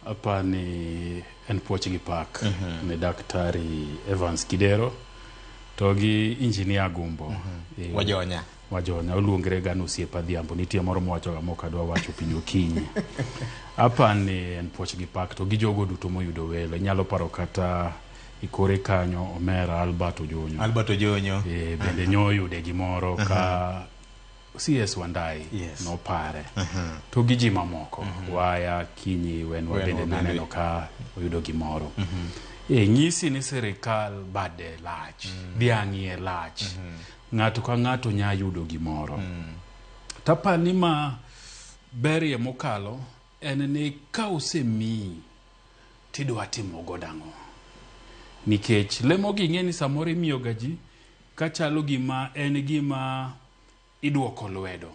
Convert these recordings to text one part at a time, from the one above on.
Hapa ni Enpochgi Park, ni Daktari Evans Kidero, togi Engineer Gumbo. Wajonya. Wajonya, uluongere gano osiepa dhiambo, nitie moro mwacho amoka dwa wacho piny okinyi. Hapa ni Enpochgi Park, togi jogo duto moyudo welo. Nyalo paro kata ikore kanyo Omera Albert Ojonyo. Albert Ojonyo. Bende nyoyude gimoro ka CS Wandai no pare. To gi ji mamoko waya kinyi wenwa bende naneno ka oyudo gimoro. Nyisi ni sirikal bade lach, dhiang'ie lach. Ng'ato ka ng'ato nya yudo gimoro. Tapani ma berie mokalo en ni ka osemi tidwa timo godang'o. Nikech lemo gi ng'eni samoro imiyo gaji kachalo gima en gima idwoko lwedo.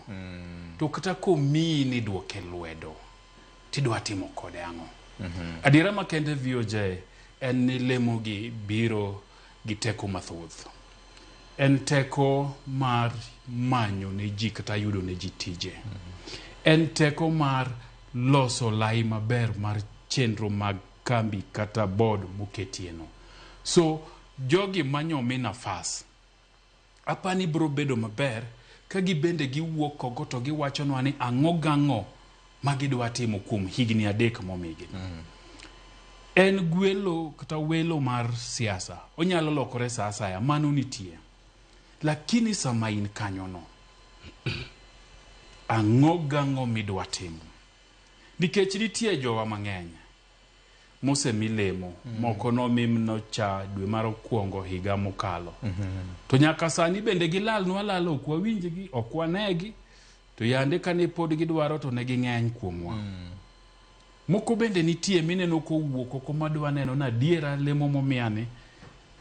To kata komi ni dwoke lwedo tidwa timo kode ang'o. Adiera makende VOJ en ni lemo gi biro gi teko mathoth. En teko mar manyo ne ji kata yudo ne ji tije. En teko mar loso lai maber mar chenro mag kambi kata board moketieno. So jogi manyomi nafas apani bro bedo maber ka gibende giwuok kogo to giwachonwa ni ang'o gang'o magidwa timo kuom higni 3 momigi. En gwelo kata welo mar siasa onyalo lokore sa asaya mano nitie, lakini sama in kanyono ang'o gang'o midwa timo. Nikech nitie jowa mang'eny mosemi lemo moko nomimno cha dwe mar okwongo higa mokalo. To nyaka sani bende gilalnwa lalo ok wawinjgi ok wanegi, to yande kane pod gidwaro to ne ging'eny kuomwa. Moko bende nitie mineno kowuok oko madwa neno na adiera lemo momiane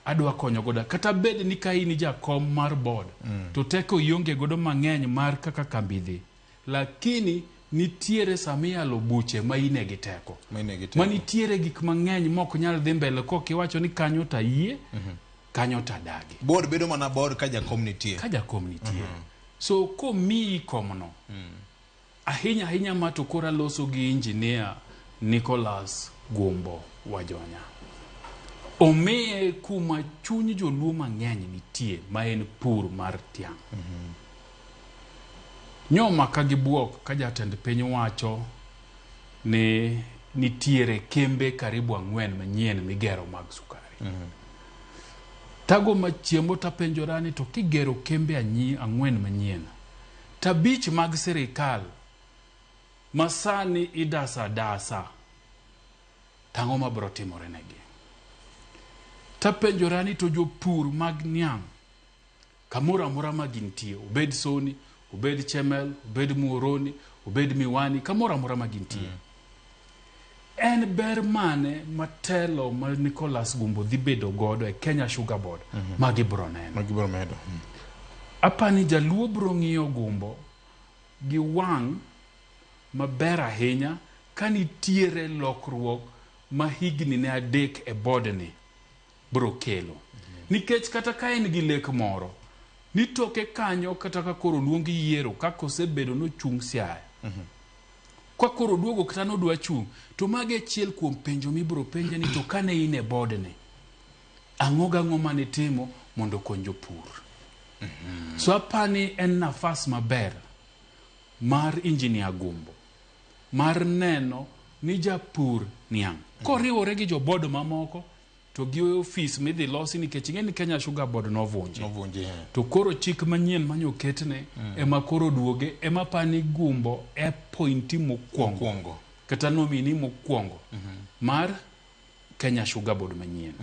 adwa konyo goda kata bed ni ka in jakom mar board to teko ionge godo mang'eny mar kaka kambi dhi, lakini nitiere samiyalo buche ma ine gi teko. Ma nitiere gik mang'eny mok nyal dhi mbele ko kiwacho ni kanyo ta yie, kanyo ta dagi. Board bedo mana board ka jakom nitie. Ka jakom nitie. So komi komno, ahinya ma to kora loso gi Engineer Nicholas Gumbo Wajonya. Omiye kuma chuny joluo mang'eny nitie ma en pur mar tiang'. Nyoma ka gibuok ka jatend piny wacho ni nitiere kembe karibu 4 manyien migero mag sukari. Tago machiembo tapenjorani to kigero kembe 4 manyien, tabich mag sirikal masani idasa tang'o mabro timore negi. Tapenjorani to jopur mag niang' kamoro amora ma gintie, obed Soni, obed Chemel, obed Muoroni, obed Miwani, kamoro amora ma gintie. En ber mane matelo ma Nicholas Gumbo dhi bedo godo e Kenya Sugar Board magibro neno. Magibro medo. Apani jaluo bro ng'iyo Gumbo gi wang' maber ahinya ka nitiere lokruok ma higni ne 3 e board ni bro kelo. Nikech kata ka en gi lek moro nitoke kanyo kata ka koro luongi yiero kako osebedo no chung' Siaya. Kwa koro duogo kata no dwa chung' to mage chiel kuom penjo mibro penje ni to kane in e board ni ang'o gang'o mane timo mondo konjo pur. So apani en nafas maber mar Engineer Gumbo mar neno ni japur niang' koriwore gi jo board mamoko to gi office midhi losi nikech ing'eni Kenya Sugar Board novunji. To koro chik manyien manyo ketne ema koro duoge ema pani Gumbo e pointi mokwongo kata nomini mokwongo mar Kenya Sugar Board manyien.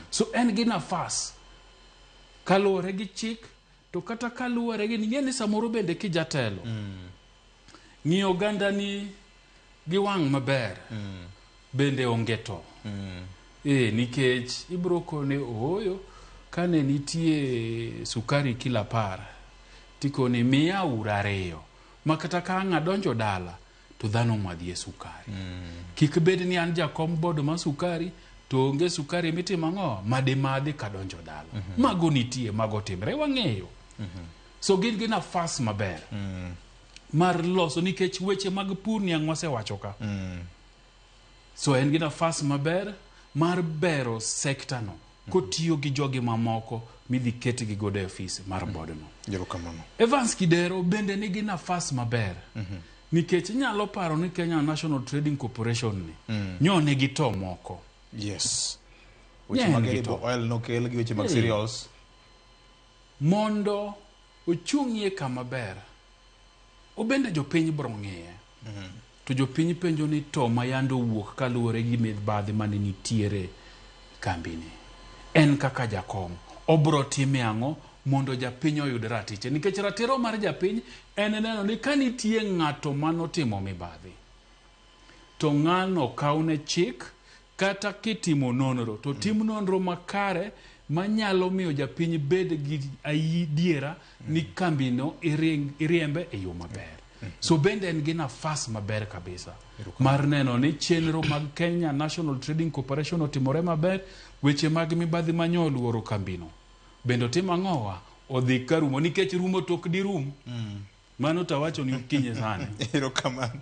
So en gi nafas kaluwore gi chik to kata kaluwore gi ng'eni samoro bende kijatelo ng'iyo ganda ni gi wang' maber bende onge to. Nikech ibro kone oyo kane nitie sukari kila par tikone miya urareyo makata ka ng'adonjo dala to dhano madhie sukari. Kik bed ni an jakom board ma sukari to onge sukari mitimo ang'o madhi kadonjo dala. Mago nitie mago timre wang'eyo. So gin gi nafas maber mar loso nikech weche mag pur niang' wasewacho ka. So en gi nafas maber mar bero sekta no kotiyo gi jogi mamoko midhi ketgi godo e ofis mar board no. Erokamano. Evans Kidero bende nigi nafas maber nikech nyalo paro ni Kenya National Trading Corporation ni nyone gi to moko. Yes. Weche mag oil nokel gi weche mag cereals. Mondo ochung'ie kama ber. Obende jopiny bro ng'iye. To jopiny penjo ni to mayando wuok kaluwore gi mibadhi mane nitiere kambini. En kaka jakom obro time ang'o mondo japiny oyud ratiche nikech ratiro mar japiny en neno ni kanitie ng'ato manotimo mibadhi to ng'ano kaune chik kata kitimo nonro to tim nonro makare manyalo miyo japiny bed gi adiera ni kambino iriembe e yo maber. So bende en gi nafas maber kabisa mar neno ni chenro mag Kenya National Trading Corporation otimore maber, weche mag mibadhi manyol luoro kambino bende timo ang'owa odhi karumo nikech rumo tok di rum. Mano tawacho ni kinye sani. Erokamano.